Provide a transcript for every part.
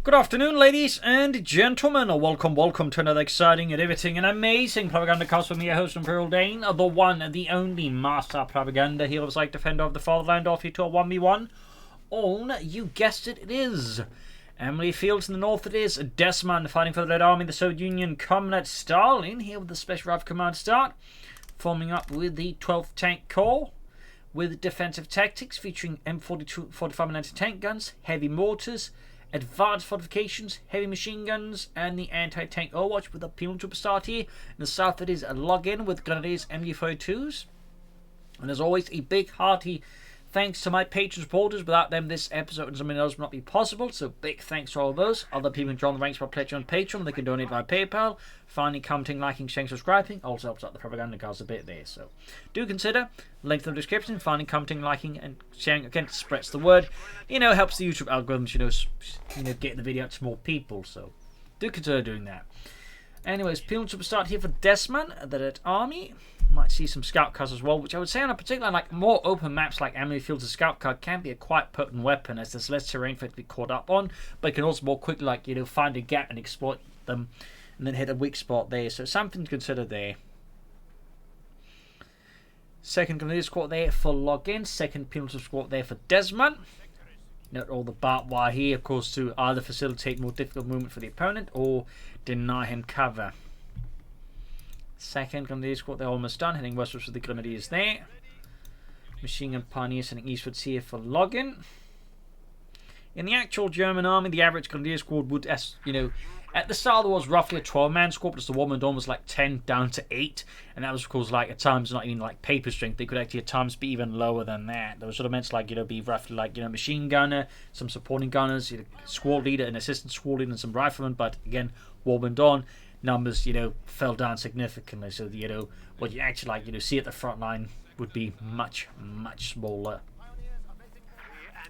Good afternoon, ladies and gentlemen. Welcome to another exciting and riveting and amazing Propagandacast with me, your host, Imperial Dane, the one, the only Master Propaganda Heroes like Defender of the Fatherland, off you to a 1v1 on, you guessed it, it is Amilly Fields in the north. It is Dezman fighting for the Red Army, the Soviet Union Comrade Stalin, here with the Special Rifle Command start, forming up with the 12th Tank Corps, with defensive tactics featuring M42, 45 and anti-tank guns, heavy mortars, advanced fortifications, heavy machine guns, and the anti-tank Overwatch with a penal trooper start here. In the south it is a login with grenadiers MG42s. And as always, a big hearty thanks to my patron supporters. Without them, this episode and something else would not be possible. So big thanks to all of those. Other people who join the ranks by pledging on Patreon. They can donate via PayPal. Finally, commenting, liking, sharing, subscribing. Also helps out the Propagandacast a bit there. So do consider. Link in the description. Finally, commenting, liking, and sharing. Again, spreads the word. Helps the YouTube algorithms, get the video out to more people. So do consider doing that. Anyways, penal trooper start here for Dezman, the Red Army. Might see some scout cars as well, which I would say on a particular, more open maps like Amilly Fields, a scout car can be a quite potent weapon as there's less terrain for it to be caught up on, but it can also more quickly, find a gap and exploit them and then hit a weak spot there. So something to consider there. Second grenadier squad there for login. Second penal trooper squad there for Dezman. Note all the barbed wire here, of course, to either facilitate more difficult movement for the opponent or deny him cover. Second grenadier squad, they're almost done. Heading westwards with the grenadiers there. Machine gun pioneers heading eastwards here for login. In the actual German army, the average grenadier squad would, at the start of the war was roughly a 12-man squad, but as the war went on was 10 down to 8. And that was, of course, at times not even paper strength. They could actually at times be even lower than that. That was sort of meant to be roughly machine gunner, some supporting gunners, squad leader, an assistant squad leader, and some riflemen. But again, war went on. Numbers, fell down significantly. So, what you actually, see at the front line would be much, much smaller.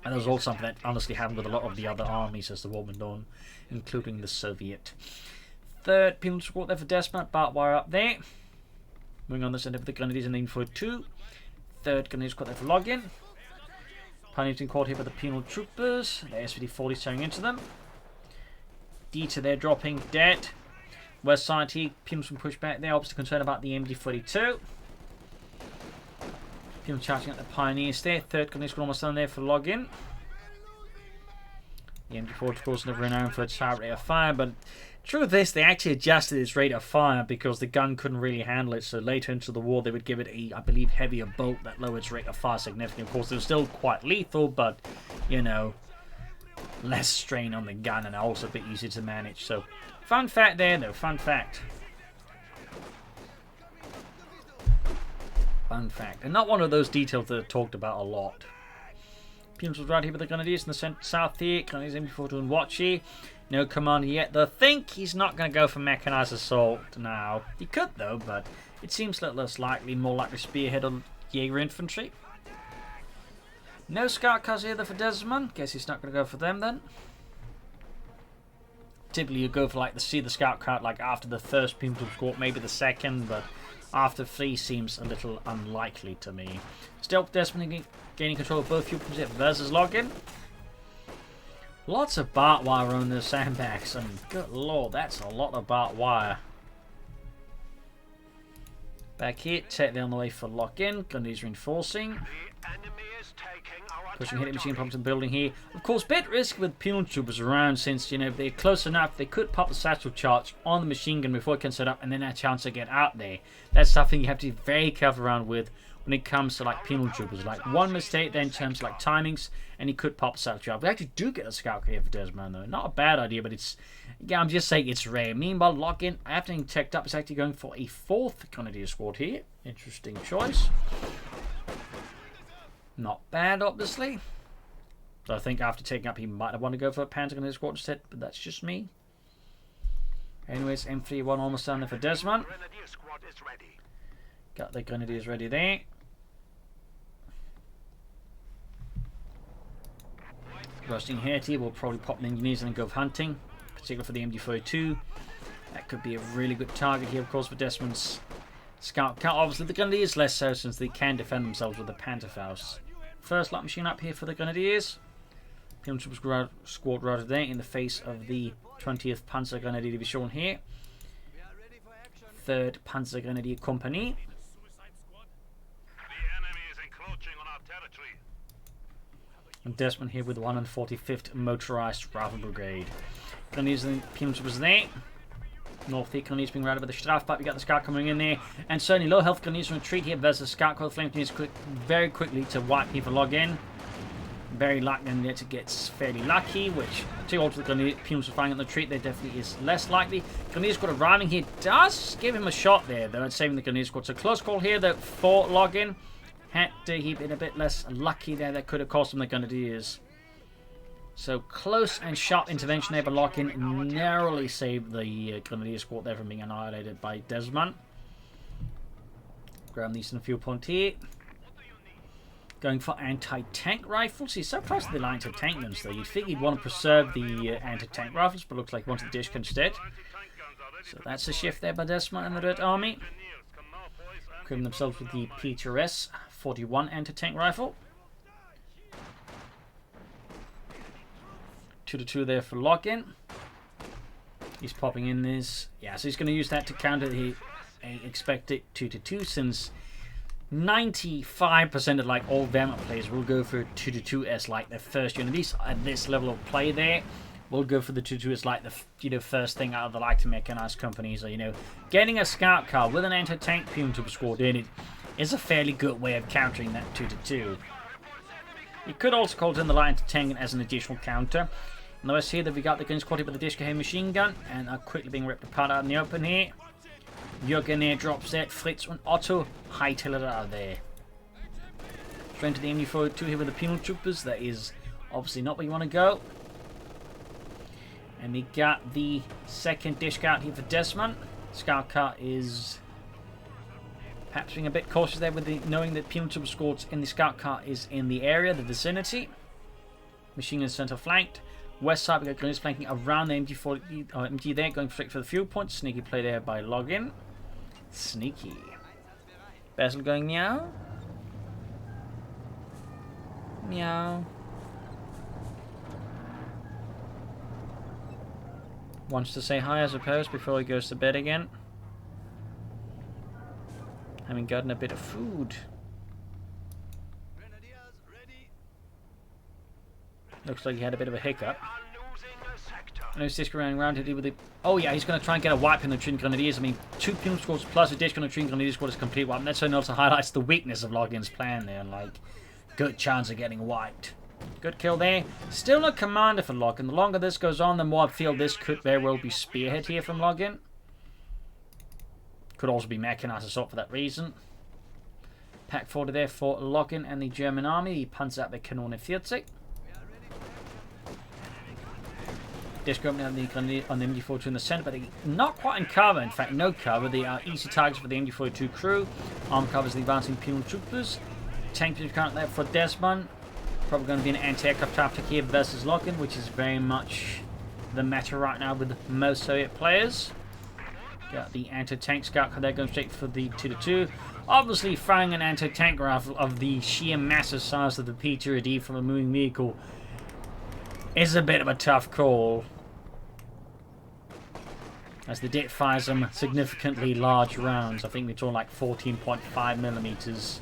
And that was also something that honestly happened with a lot of the other armies as the war went on, including the Soviet. Third penal squad there for Dezman, barbed wire up there. Moving on this end of the grenadiers and aim for 2. Third grenadier squad there for login. Pioneers being caught here by the penal troopers. The SVD-40 tearing into them. D2 there dropping dead. West side here, penals from push back there. Obviously concerned about the MD-42. Penal charging at the pioneers there. Third grenadier squad almost done there for login. The MD-40 of course never renowned for its high rate of fire, but truth is they actually adjusted its rate of fire because the gun couldn't really handle it. So later into the war they would give it a, I believe, heavier bolt that lowered its rate of fire significantly. Of course it was still quite lethal, but less strain on the gun and also a bit easier to manage. So fun fact there though, fun fact. Fun fact. And not one of those details that are talked about a lot. Penals right here with the grenadiers in the south here. Grenadiers MG42 and watch here. No commander yet. Though I think he's not going to go for mechanized assault now. He could though, but it seems a little less likely. More likely spearhead on Jaeger Infantry. No scout cars here though for Dezman. Guess he's not going to go for them then. Typically you go for the scout car after the first penal squad, maybe the second, but after 3 seems a little unlikely to me. Still, Dezman gaining control of both fuel pumps here versus login. Lots of barbed wire on the sandbags. I mean, good lord, that's a lot of barbed wire. Back here, technically on the way for lock-in. Grenadiers reinforcing. Pushing heavy machine pumps and building here. Of course, bit risky with penal troopers around since, if they're close enough, they could pop the satchel charge on the machine gun before it can set up and then have a chance to get out there. That's something you have to be very careful around with when it comes to penal troopers. One mistake then in terms of timings and he could pop the satchel charge. We actually do get a scout here for Dezman though. Not a bad idea, but it's, I'm just saying it's rare. Meanwhile, lock-in, after being checked up, is actually going for a 4th grenadier squad here. Interesting choice. Not bad, obviously. So I think after taking up, he might have wanted to go for a Pentagon in his squad instead, but that's just me. Anyways, M31 almost done there for Dezman. Got the grenadiers ready there. Rusting here, we'll probably pop the engineers and then go hunting, particularly for the MD-42. That could be a really good target here, of course, for Dezman's scout car. Obviously, the grenadiers less so since they can defend themselves with the Panzerfaust. First light machine up here for the grenadiers. Super Squad right there in the face of the 20th Panzer Grenadier Division here. 3rd Panzer Grenadier Company. And Dezman here with the 145th Motorized Rifle Brigade. Grenadiers and Penal was there. North here, Grenadiers being routed by the Strafpipe. We got the Scout coming in there. And certainly low health Grenadiers from retreat here versus Scout. Call the Flame Grenadiers very quickly to wipe people log in. Very likely and yet it gets fairly lucky, which to all to the Grenadiers firing on the retreat, there definitely is less likely. Grenadier squad arriving here does give him a shot there, though, and saving the Grenadier squad. So close call here, though, for login. Had he been a bit less lucky there, that could have cost him the Grenadiers. So close and sharp intervention there by login narrowly saved the Grenadier squad there from being annihilated by Dezman. Grab these in a few point here. Going for anti-tank rifles. He's so close to the lines of tank guns though. You'd think he'd want to preserve the anti-tank rifles, but looks like he wanted the Dishka instead. So that's a shift there by Dezman and the Red Army. Equipping themselves with the PTRS 41 anti-tank rifle. 2-2 there for lock-in. He's popping in this. Yeah, so he's going to use that to counter the expected 2-2 since 95% of like all Wehrmacht players will go for 2-2 as like their first unit. At least at this level of play there, will go for the 2-2 as like the first thing out of the light mechanized companies. So getting a scout car with an anti-tank Punitive squad in it is a fairly good way of countering that 2-2. You could also call in the light tank as an additional counter. And I see that we got the gun squad with the Dishka machine gun and are quickly being ripped apart out in the open here. Jürgen there drops that. Fritz and Otto hightail it out of there. Straight to the MD-42 here with the penal troopers. That is obviously not where you want to go. And we got the second dish scout here for Dezman. Scout car is perhaps being a bit cautious there with the knowing that penal trooper squads in the scout car is in the area, the vicinity. Machine gun center flanked. West side we got Grenadiers flanking around the MG there, going straight for the fuel point. Sneaky play there by login. Sneaky. Basil going meow. Meow. Wants to say hi, I suppose, before he goes to bed again. Having gotten a bit of food. Looks like he had a bit of a hiccup. I know he's running around here with the... Oh yeah, he's going to try and get a wipe in the Trin Grenadiers. I mean, 2 penal squads plus a dish on the Trin Grenadier squad is a complete wipe. And that also highlights the weakness of Login's plan there. Like, good chance of getting wiped. Good kill there. Still no commander for Login. The longer this goes on, the more I feel this could very well be Spearhead here from Login. Could also be Mechanized Assault for that reason. Pack 40 there for Login and the German army. He punts out the Kanone 40. Disc opening on the MG42 in the centre, but they're not quite in cover. In fact, no cover. They are easy targets for the MG42 crew. Arm covers the advancing penal troopers. Tank count there for Dezman. Probably going to be an anti-aircraft tactic here versus Login, which is very much the meta right now with most Soviet players. Got the anti-tank scout car there going straight for the 2-2. Obviously, firing an anti-tank rifle of the sheer massive size of the P2D from a moving vehicle is a bit of a tough call, as the DIT fires some significantly large rounds. I think we're talking like 14.5 millimeters.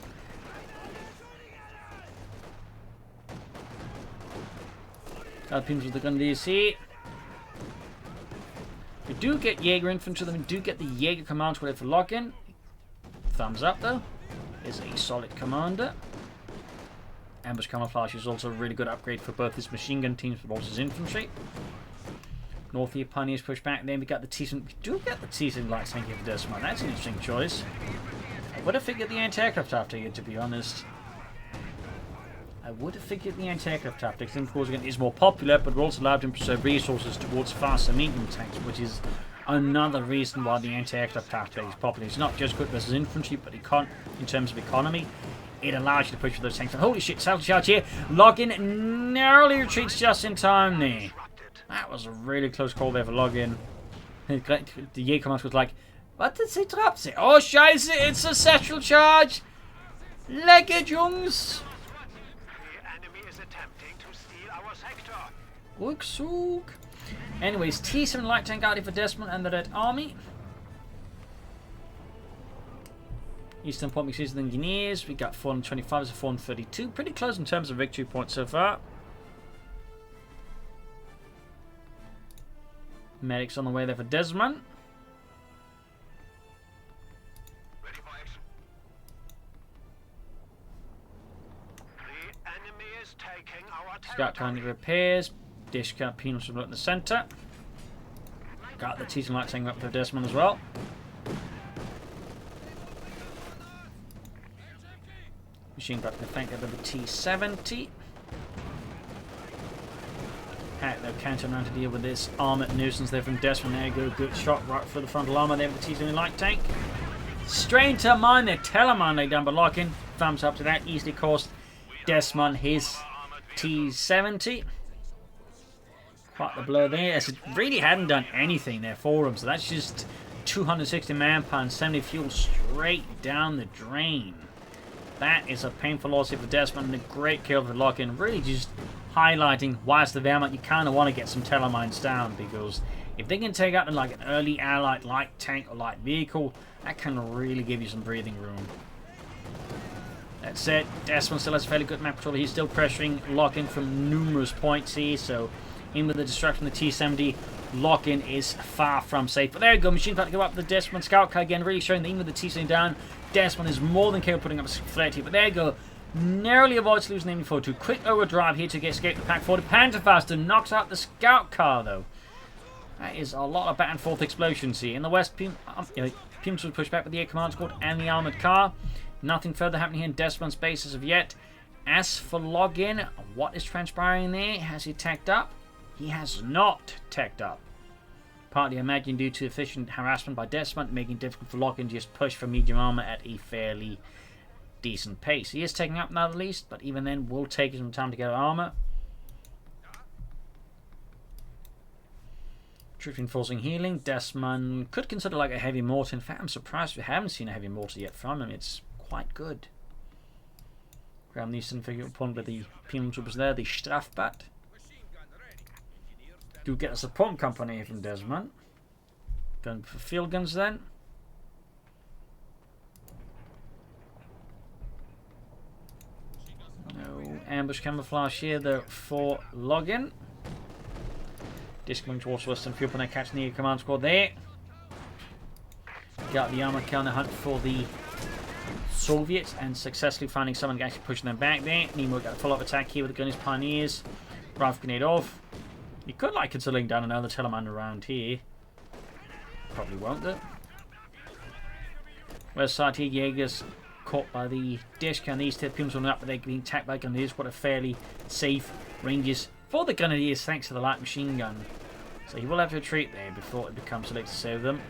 Got pins with the Grenadiers here. We do get Jaeger Infantry, then we do get the Jaeger Command Squad for lock-in. Thumbs up though. Is a solid commander. Ambush Camouflage is also a really good upgrade for both his machine gun teams but also his infantry. North here, Pioneers push back. Then we got the T-Sim. We do get the T-Sim light tank here for Dezman. That's an interesting choice. I would have figured the anti-aircraft tactic, to be honest. I would have figured the anti-aircraft tactic. I think, of course, again, is more popular, but also allowed him to preserve resources towards faster medium tanks, which is another reason why the anti-aircraft tactic is popular. It's not just good versus infantry, but in terms of economy, it allows you to push for those tanks. And holy shit, salvage charge here. Login narrowly retreats just in time there. That was a really close call there for Login. The Jaeger command was like, what did sie drops it? Oh, scheiße, it's a satchel charge. Lecker, Jungs. The enemy is attempting to steal our sector. Rückzug. Anyways, T7 light tank guarding for Dezman and the Red Army. Eastern Point mixes the Engineers. We got 425 to 432. Pretty close in terms of victory points so far. Medics on the way there for Dezman. Ready for action. The enemy is taking our Scout kind of repairs. Dish cut Penals in the centre. Got the T7 light tank up for Dezman as well. Machine gun to flank of the T70. Hack their counter around to deal with this armoured nuisance there from Dezman. There you go, good shot right for the frontal armour there with the T70 light tank. Strain to mine their Telemann laid down by locking. Thumbs up to that, easily cost Dezman his T70. Quite the blow there, as it really hadn't done anything there for him. So that's just 260 manpower and 70 fuel straight down the drain. That is a painful loss here for Dezman and a great kill for Lock-in. Really just highlighting why it's the Wehrmacht you kind of want to get some Telemines down, because if they can take out like an early allied light tank or light vehicle, that can really give you some breathing room. That said, Dezman still has a fairly good map control. He's still pressuring Lock-in from numerous points here, so in with the destruction of the T70, Lock-in is far from safe. But there you go, machine about to go up the Dezman scout car again, really showing that even with the T70 down, Dezman is more than capable of putting up a flat here. But there you go, narrowly avoids losing aiming forward. Quick overdrive here to escape the pack forward. Panzerfaster knocks out the scout car though. That is a lot of back and forth explosions here. In the west, Pims was pushed back with the air command squad and the armoured car. Nothing further happening here in Dezman's base as of yet. As for Login, what is transpiring there? Has he tacked up? He has not tacked up. Partly, I imagine, due to efficient harassment by Dezman, making it difficult for Lock-in to just push for medium armor at a fairly decent pace. He is taking up now at least, but even then will take some time to get armor. Truth enforcing healing. Dezman could consider like a heavy mortar. In fact, I'm surprised we haven't seen a heavy mortar yet from him. It's quite good. Grab the Eastern figure point with the penal troopers there, the Strafbat. Do get a support company from Dezman. Going for field guns then. No ambush camouflage here though for Login. Disc coming towards Western Field when they catch the command squad there. Got the armor car on the hunt for the Soviets and successfully finding someone actually pushing them back there. Nemo got a follow-up attack here with the Gunner's Pioneers. Rifle grenade off. You could like considering down another Telemann around here. Probably won't though. West side here, Jaeger's caught by the disc and these two Pims on up, but they're being attacked by Gunners. What a fairly safe ranges for the Gunners thanks to the light machine gun. So he will have to retreat there before it becomes select to save them.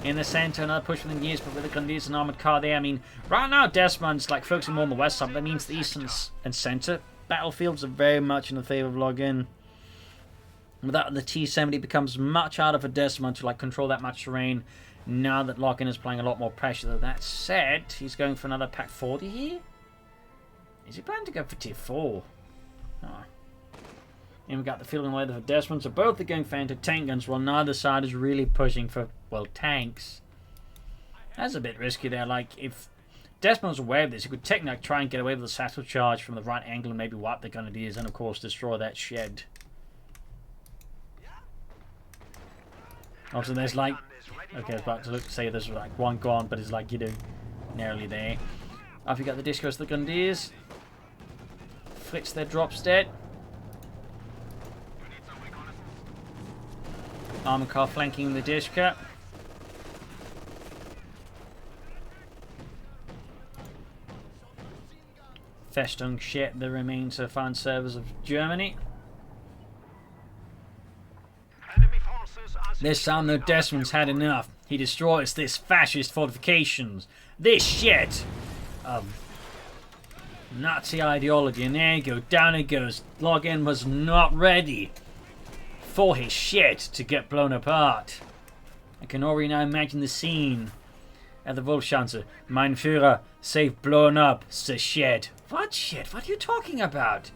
In the centre, another push from the Gunners, but with the Gunners and armoured car there. I mean, right now Dezman's like focusing more on the west side, but that means the east and centre battlefields are very much in the favour of Login. Without the T70 becomes much harder for Dezman to like control that much terrain now that Lock-in is playing a lot more pressure. That said, he's going for another pack 40 here. Is he planning to go for tier 4? Oh. And we've got the field and weather for Dezman, so both are going for anti-tank guns while neither side is really pushing for, well, tanks. That's a bit risky there. Like, if Dezman was aware of this, he could technically try and get away with a satchel charge from the right angle and maybe wipe the Grenadiers and, of course, destroy that shed. Also, there's like, okay, I was about to say there's like one gone, but it's like, you know, nearly there. After you got the discos, the Grenadiers. Fritz their drops dead. Armor car flanking the Dishka. Festung shit the remains of foreign servers of Germany. This time though, Dezman's had enough. He destroys this fascist fortifications. This shit of Nazi ideology. And there you go, down it goes. Login was not ready for his shit to get blown apart. I can already now imagine the scene at the Wolfschanze. Mein Führer, safe blown up, the shed. What shit? What are you talking about?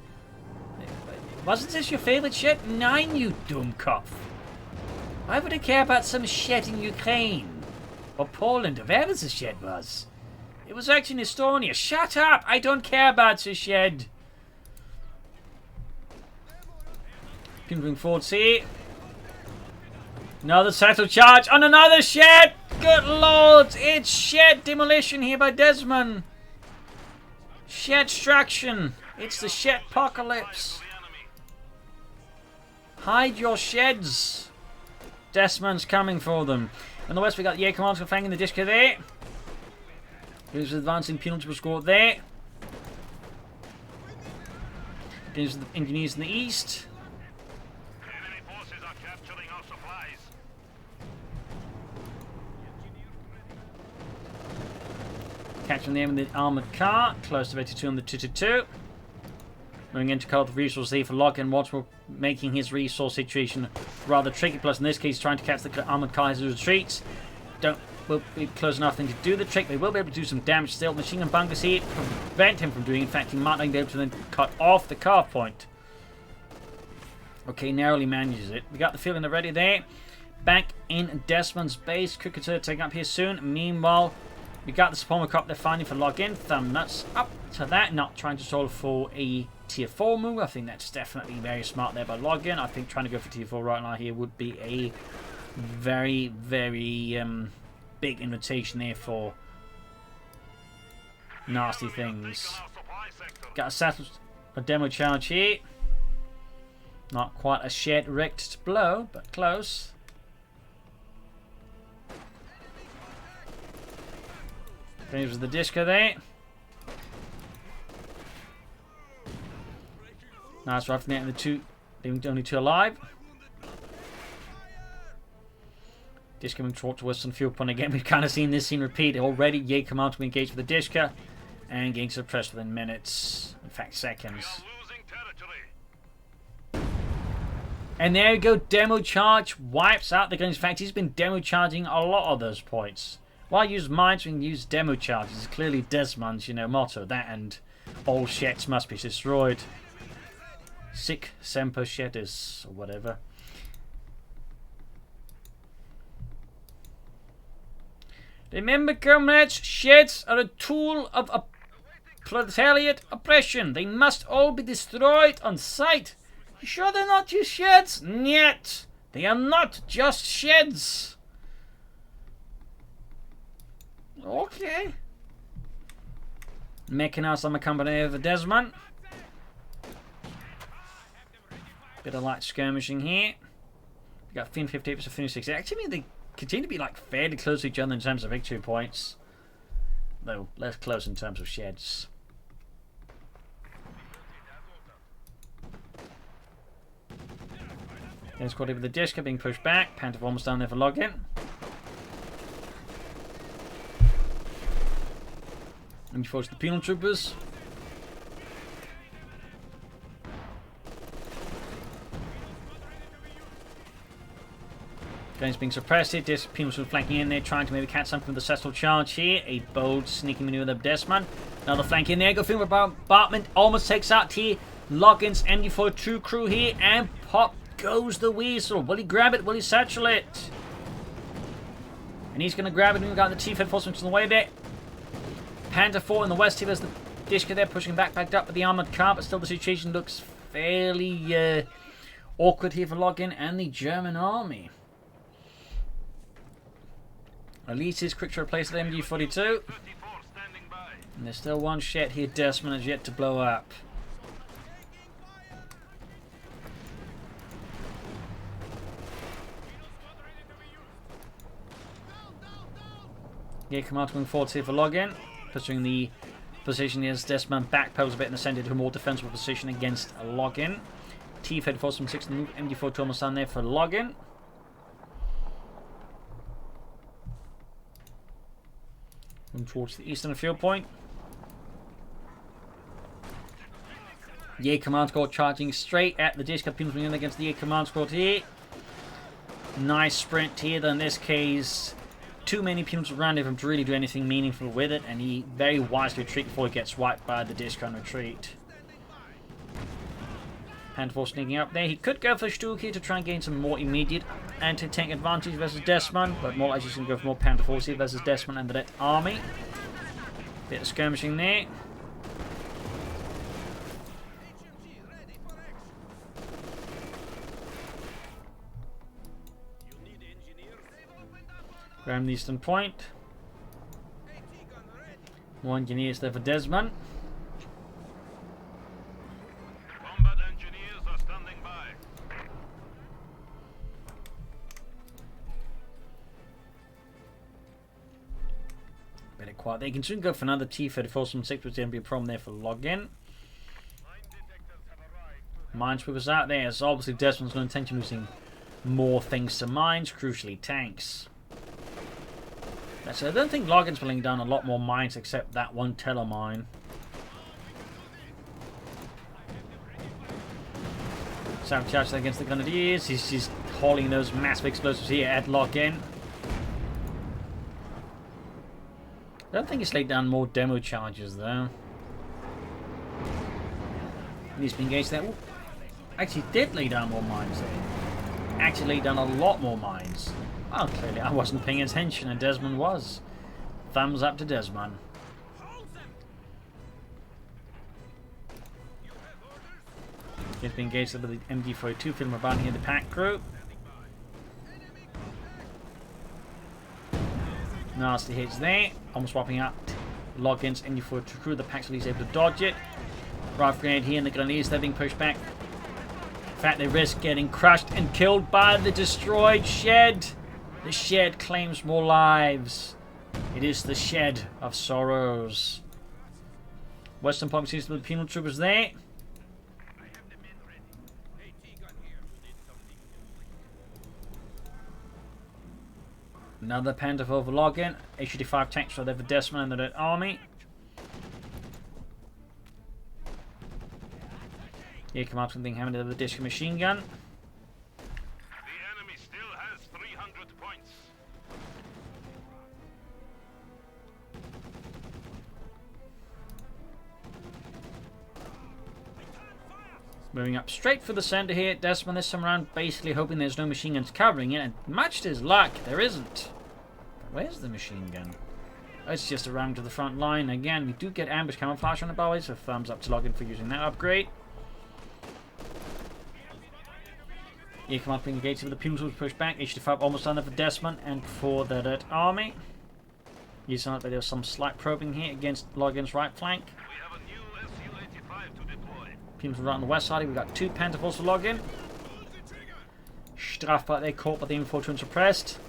Wasn't this your favourite shit? Nine, you dumb cuff. Why would I care about some shit in Ukraine? Or Poland, or wherever the shit was? It was actually in Estonia. Shut up! I don't care about the shed. Moving forward, see? Another settled charge on another shed! Good lord! It's shed demolition here by Dezman. Shed destruction. It's the shed apocalypse. Hide your sheds. Dezman's coming for them. In the west, we got Jaeger Infantry flanking the Disca there. Here's the advancing penal squad there. Here's the engineers in the east. Enemy forces are capturing our supplies. Catching them in the armoured car. Close to 82 on the 222. Moving into cover the resource there for Logan. Wadsworth making his resource situation rather tricky. Plus, in this case, trying to catch the armoured car as it retreats. Will be close enough thing to do the trick. They will be able to do some damage still. Machine gun bunkers here prevent him from doing. In fact, he might not be able to then cut off the car point. Okay, narrowly manages it. We got the feeling already there. Back in Dezman's base. Coh2 taking up here soon. Meanwhile, we got the Supporter Cup they're finding for login. Thumb nuts up to that. Not trying to solve for a tier 4 move. I think that's definitely very smart there by login. I think trying to go for tier 4 right now here would be a very, very big invitation there for nasty things. Got a demo charge here. Not quite a shed wrecked blow, but close. There's the disco there. Nice roughing it in the two, leaving only two alive. Disca coming towards Western Field Point again. We've kind of seen this scene repeat already. Jaeger Command to engage with the Disca and getting suppressed within minutes. In fact, seconds. And there you go. Demo charge wipes out the guns. In fact, he's been demo charging a lot of those points. Why use mines when you use demo charges? It's clearly Dezman's, motto. That and all sheds must be destroyed. Sic semper shedders, or whatever. Remember, comrades, sheds are a tool of proletariat oppression. They must all be destroyed on sight. You sure they're not just sheds? Niet. They are not just sheds. Okay. Mechanized on the company of the Dezman. Bit of light skirmishing here. We got 58% to finish 6. Actually, they continue to be like fairly close to each other in terms of victory points, though less close in terms of sheds. Then squad with the Disca being pushed back. Panther almost down there for login. And you force the penal troopers. Guns being suppressed here. Penal troopers flanking in there, trying to maybe catch something with the settled charge here. A bold sneaking maneuver of Dezman. Another flank in there. Go film bombardment. Almost takes out here. Login's MD42 crew here. And pop goes the weasel. Will he grab it? Will he satchel it? And he's going to grab it. We've got the T-Fed enforcement in the way there. Panther 4 in the west here. There's the Disca there pushing backed up with the armoured car. But still the situation looks fairly awkward here for Login and the German army. At least his quick to replace the MD42. And there's still one shed here. Dezman has yet to blow up. Yeah, command moving forward here for login. Pushing the position as Dezman backpedals a bit and ascended to a more defensible position against login. T-Fed force from 6 and MD4 Thomas down there for login. Moving towards the eastern field point. Jaeger Command Squad charging straight at the Disca. Pins in against the Jaeger Command Squad here. Nice sprint here, though in this case, too many pins around him to really do anything meaningful with it, and he very wisely retreats before he gets wiped by the Disca on retreat. Panther Force sneaking up there. He could go for Stuki to try and gain some more immediate anti-tank advantage versus Dezman, but more likely he's going to go for more Panther Force here versus Dezman and the Red Army. Bit of skirmishing there. Grab the eastern point. More engineers there for Dezman. Combat engineers are standing by. Better quiet. They can soon go for another T-34 from 6, which is going to be a problem there for login. Minesweepers out there, so obviously Dezman's going to intention losing more things to mines, crucially tanks. So I don't think Logan's laying down a lot more mines except that one telemine. Sabotage against the Grenadiers. He's just hauling those massive explosives here at Login. I don't think he's laid down more demo charges though. He's been engaged there. Ooh, actually did lay down more mines there. Actually laid down a lot more mines. Oh, clearly I wasn't paying attention and Dezman was. Thumbs up to Dezman. He's been engaged with the MD-42 film about here, the pack crew. Nasty hits there. Almost swapping out Login's MD-42 crew. The pack's at least able to dodge it. Rifle grenade here and the Grenadiers, they're being pushed back. In fact, they risk getting crushed and killed by the destroyed shed. The shed claims more lives. It is the shed of sorrows. Western point seems to be the penal troopers there. Another Panther for login. H-85 tanks are there for Dezman and the Red Army. Here come up something hammered over the disc machine gun. The enemy still has 300 points. Moving up straight for the center here. Dezman this time around basically hoping there's no machine guns covering it, and much to his luck, there isn't. But where's the machine gun? Oh, it's just around to the front line. Again, we do get ambush camouflage on the byway, so thumbs up to Login for using that upgrade. Here come up engaged with the penal troops push back. H-5 almost done there for Dezman and for the Red Army. You saw that there was some slight probing here against Login's right flank. We have a new Su-85 to deploy. Penal right on the west side. We've got two Panther Force for Login. Strafbart there caught by the infantry and suppressed.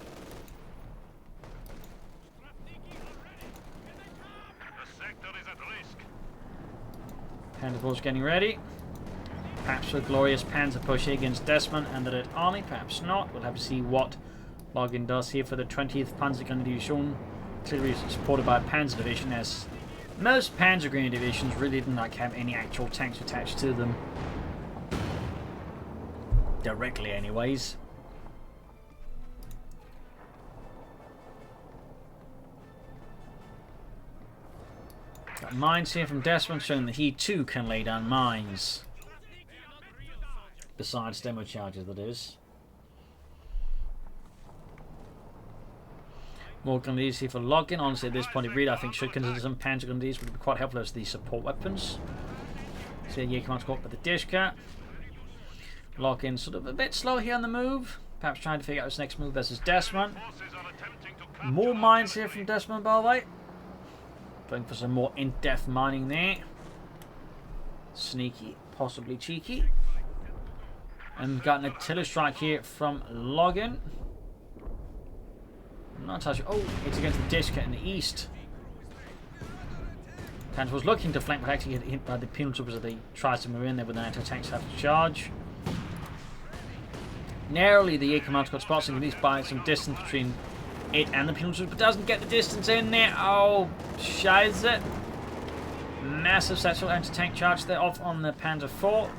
The sector is at risk. Panther Force getting ready. Perhaps a glorious Panzer push here against Dezman and the Red Army. Perhaps not. We'll have to see what Login does here for the 20th Panzergrenadier Division. Clearly supported by a Panzer Division, as most Panzergrenadier divisions really didn't have any actual tanks attached to them. Directly anyways. Got mines here from Dezman showing that he too can lay down mines. Besides demo charges, that is. More Grenadiers here for Login. Honestly, at this point, I think should consider some Panzer Grenadiers, would be quite helpful as the support weapons. So yeah, command squad with the Dishka. Login sort of a bit slow here on the move. Perhaps trying to figure out his next move versus Dezman. More mines here from Dezman, by the way. Going for some more in-depth mining there. Sneaky, possibly cheeky. And we've got an artillery strike here from Login. Not touching. Oh, it's against the Dishka in the east. Panther was looking to flank, but actually get hit by the penal troopers as they try to move in there with an anti-tanks have to charge. Narrowly, the command squad spots him, at least by some distance between it and the penal troopers, but doesn't get the distance in there. Oh, scheiße. Massive satchel anti-tank charge there off on the Panzer IV.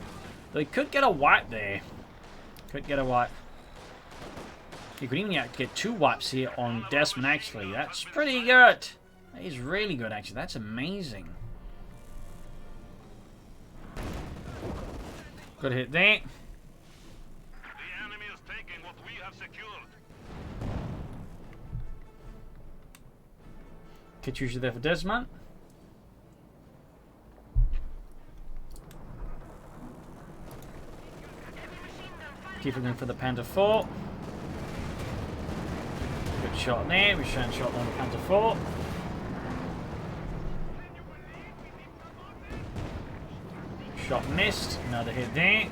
Though he could get a wipe there. Could get a wipe. You could even get two wipes here on Dezman, actually. That's pretty good. That is really good, actually. That's amazing. Good hit there. The enemy is taking what we have secured. Katyusha there for Dezman. Keep going for the Panther 4. Good shot there. Return shot on the Panther 4. Shot missed. Another hit there.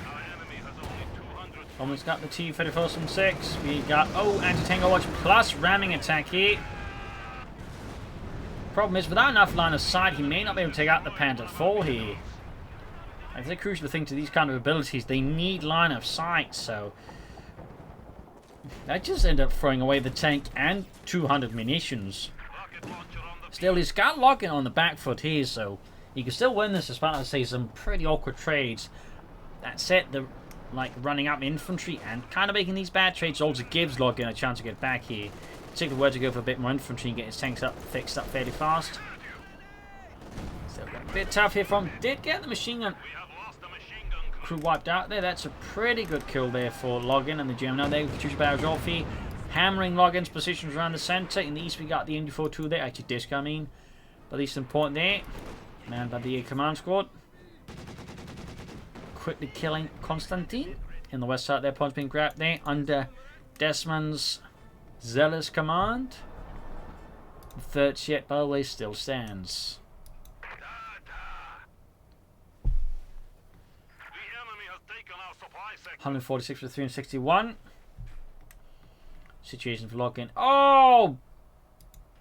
Our enemy has only 200. Almost got the T-34 from 6. We got, anti-tank watch plus ramming attack here. Problem is, without enough line of sight, he may not be able to take out the Panther 4 here. I think the crucial thing to these kind of abilities, they need line of sight, so that just end up throwing away the tank and 200 munitions. Rocket launcher on the Still, he's got Logan on the back foot here, so he can still win this despite, I'd say, some pretty awkward trades. That said, the running up infantry and kind of making these bad trades also gives Logan a chance to get back here. Particularly where to go for a bit more infantry and get his tanks fixed up fairly fast. Still got a bit tough here from. Did get the machine gun We have lost the machine gun crew. crew wiped out there. That's a pretty good kill there for Logan and the GM. Now they choose barrels off here, hammering Logan's positions around the center. In the east, we got the MD42 there. Actually, disc, I mean. But least important there. Manned by the command squad. Quickly killing Konstantin. In the west side there, points being grabbed there under Dezman's zealous command. The third ship, by the way, still stands. The enemy has taken our supply sector. 146 to 361. Situation for lock-in. Oh!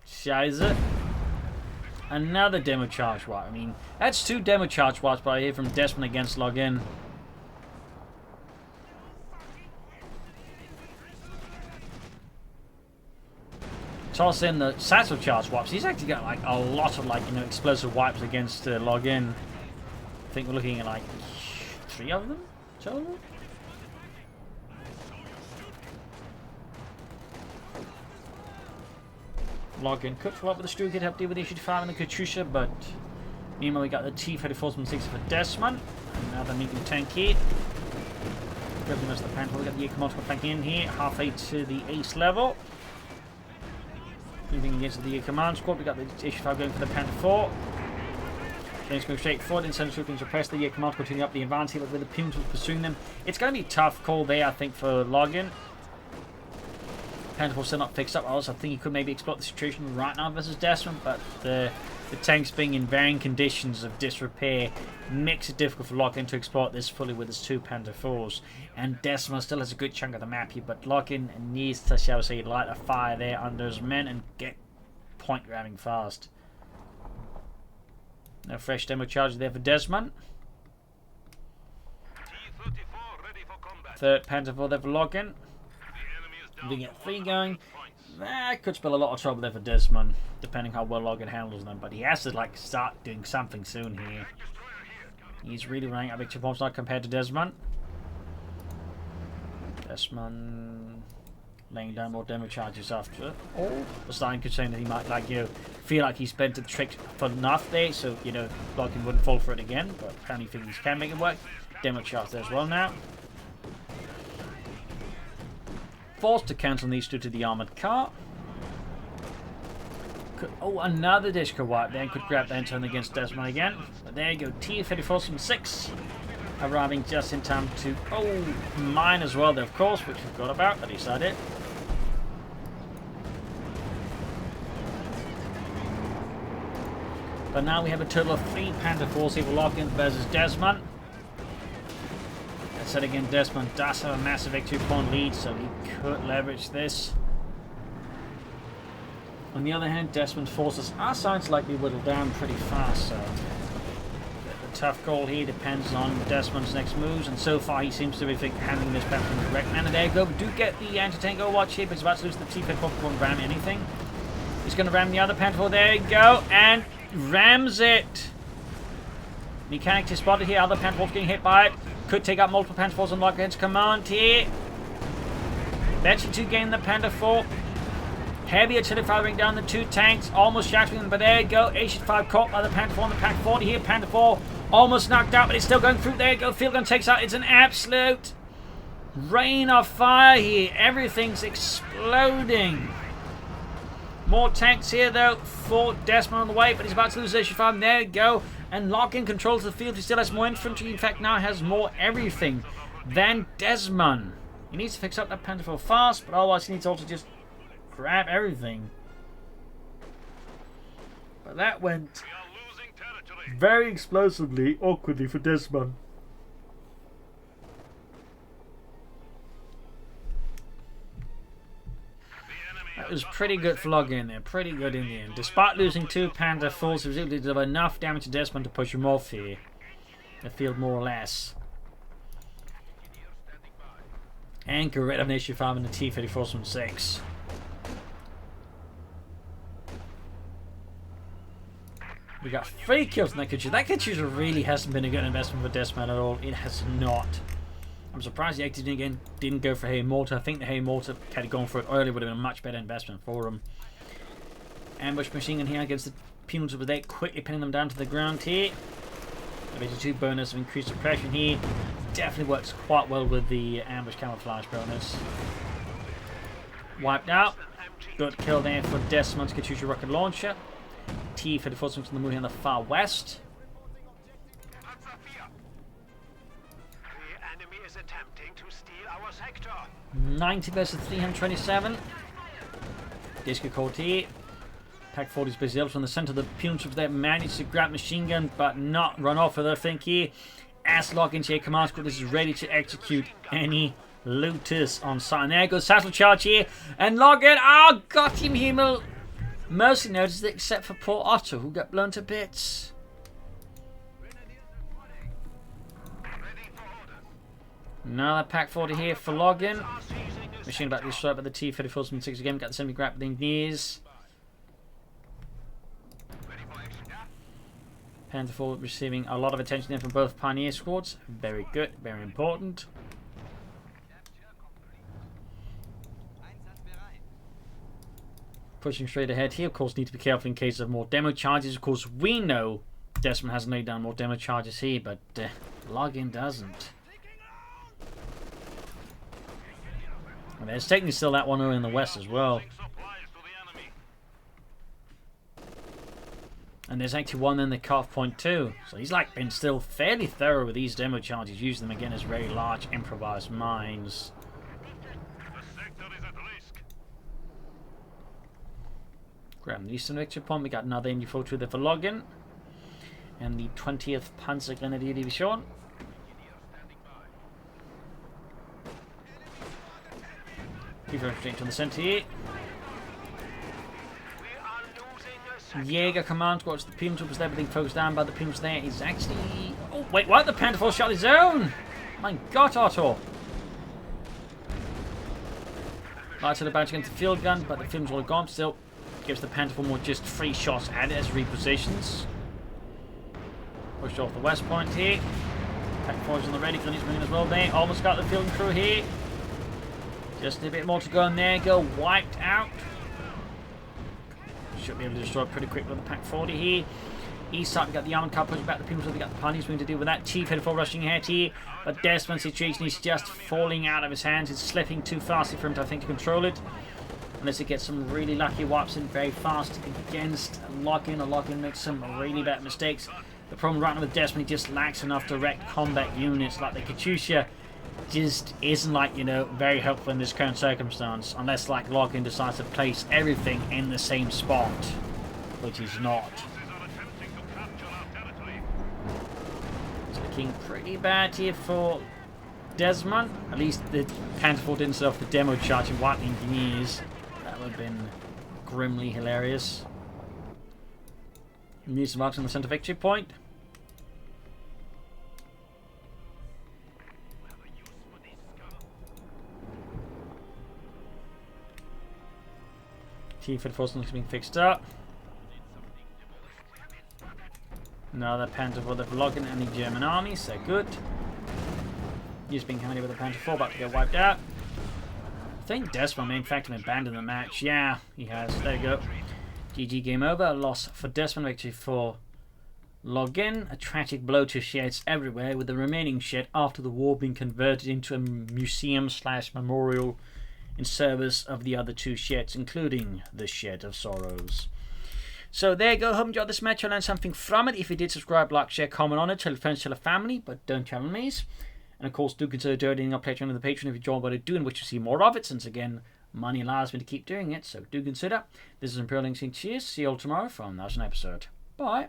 Scheiße. Another demo charge wipe. I mean, that's 2 demo charge wipes by here from Dezman against login. Toss in the satchel charge wipes. He's actually got like a lot of explosive wipes against login. I think we're looking at like 3 of them total. Login could follow up with the Stu Kid, help deal with the issue 5 and the Katyusha, but meanwhile we got the T-34 from 6 for Dezman. Another medium tank here. Grabbing most of the Panther. We got the multiple tank in here, halfway to the ace level. Moving against the command squad, we got the issue 5 going for the Panther 4. Then it's going straight forward, and send trooping to press the command squad, turning up the advance here with the Pims pursuing them. It's going to be a tough call there, I think, for Login. Panther 4 still not fixed up. I also think he could maybe exploit the situation right now versus Dezman, but the tanks being in varying conditions of disrepair makes it difficult for Login to exploit this fully with his 2 Panther 4s. And Dezman still has a good chunk of the map here, but Login needs to, shall we say, light a fire there under his men and get point grabbing fast. No fresh demo charge there for Dezman. T-34 ready for combat. 3rd Panther 4 there for Login. The enemy is down We to get 3 100 going. points. That could spell a lot of trouble there for Dezman, depending how well Logan handles them. But he has to start doing something soon here. He's really running out of victory points not compared to Dezman. Dezman laying down more demo charges after. Oh, the starting could say that he might feel like he spent the trick for enough there, so Logan wouldn't fall for it again. But apparently he thinks he can make it work. Demo charge there as well now. Forced to cancel these 2 to the armored car. Another Dishka wipe there. Could grab that and turn against Dezman again. But there you go. T-34 from 6. Arriving just in time to... mine as well there, of course, which we forgot about. At least I did. But now we have a total of 3 Panther 4s here for Login versus Dezman. That said again, Dezman does have a massive victory point lead, so he could leverage this. On the other hand, Dezman's forces are starting to be whittled down pretty fast, so the tough call here depends on Dezman's next moves, and so far he seems to be handling this battle in the correct manner. There you go. We do get the anti-tank watch here, but he's about to lose the T-34, won't ram anything. He's going to ram the other Panther. There you go, and rams it. Mechanic is spotted here. Other Panther getting hit by it. Could take out multiple Panther 4s and lock against command here. Eventually to gain the Panther 4. Heavy artillery firing down the 2 tanks, almost shattering them, but there you go. HE5 caught by the Panther 4 and the Pack 40 here. Panther 4 almost knocked out, but it's still going through. There you go. Field gun takes out. It's an absolute rain of fire here. Everything's exploding. More tanks here though for Dezman on the way, but he's about to lose HE5. There you go. And Lock-in controls the field. He still has more infantry. In fact, now has more everything than Dezman. He needs to fix up that Panther 4 fast, but otherwise he needs to also just grab everything. But that went very explosively, awkwardly for Dezman. That was pretty good for Lock-in there, pretty good in the end. Despite losing 2 Panther 4s, he was able to deliver enough damage to Dezman to push him off here. The field more or less. And get rid of an HE5 and the T-34-6. We got 3 kills in that Coh2. That Coh2 really hasn't been a good investment for Dezman at all. It has not. I'm surprised he actually didn't go for Hay Mortar. I think the Hay Mortar, had he gone for it earlier, would have been a much better investment for him. Ambush machine gun here against the Punitive with 8, quickly pinning them down to the ground here. The 2 bonus of increased suppression here. Definitely works quite well with the ambush camouflage bonus. Wiped out. Good kill there for Dezman's Coh2 rocket launcher. T-34 on the moon here on the far west. 90 versus 327. Disco Colt here. Pack 40 is busy up from the center of the Punitive there. Managed to grab machine gun, but not run off with her thing here. As Lock-in here, command squad is ready to execute any looters on site. And there goes Satchel Charge here. And Lock-in, oh, got him, Himmel. Mostly noticed it except for poor Otto, who got blown to bits. Another Pack 40 here for Lock-in. Machine about to be destroyed by the T-34-6 again. Got the semi grappling knees. Panther 4 receiving a lot of attention there from both Pioneer squads. Very good, very important. Pushing straight ahead here. Of course, need to be careful in case of more demo charges. Of course, we know Dezman has laid down more demo charges here, but Lock-in doesn't. And there's technically still that one over in the west as well. And there's actually one in the cutoff point too. So he's like been still fairly thorough with these demo charges, using them again as very large improvised mines. Grab the eastern victory point. We got another MG42 there for Lock-in. And the 20th Panzer Grenadier Division. Keep going straight to the center here. Jaeger command squad. The Punitive was there, everything focused down by the Punitive there. He's actually... Oh, wait, what? The Panther 4 shot his own! My god, Otto! Lights at the bounce against the field gun, but the film's all gone. Still gives the Panther 4 more just 3 shots at it as repositions. Pushed off the west point here. Pack 4 is on the ready. Gunny's moving as well there. Almost got the field crew here. Just a bit more to go in there. Go wiped out. Should be able to destroy it pretty quick with the Pack 40 here. East side, we got the armored car pushing back the Punitive. We got the Pioneers moving to deal with that. T-34 rushing ahead here. But Dezman's situation is just falling out of his hands. It's slipping too fast for him to, I think, to control it. Unless he gets some really lucky wipes in very fast against Lock-in. Or Lock-in makes some really bad mistakes. The problem right now with Dezman, he just lacks enough direct combat units. Like the Coh2 just isn't, like, you know, very helpful in this current circumstance. Unless, like, Lock-in decides to place everything in the same spot. Which he's not. It's looking pretty bad here for Dezman. At least the Panther 4 didn't set off the demo charge and wipe the engineers. That would have been grimly hilarious. Need some marks on the center victory point. T-34 is being fixed up. Another Panther 4 for Lock-in and the German army, so good. He's being counted with the Panther 4, about to get wiped out. think Dezman may in fact have abandoned the match. Yeah, he has. There you go. GG, game over. A loss for Dezman, victory for Login. A tragic blow to sheds everywhere, with the remaining shed after the war being converted into a museum/memorial in service of the other 2 sheds, including the Shed of Sorrows. So there you go. Hope you enjoyed this match. I learned something from it. If you did, subscribe, like, share, comment on it. Tell friends, tell a family, but don't tell enemies. And of course, do consider donating our Patreon and the Patreon if you enjoy what I do and wish to see more of it, since again, money allows me to keep doing it. So do consider. This is Imperial Links. Cheers. See you all tomorrow for another episode. Bye.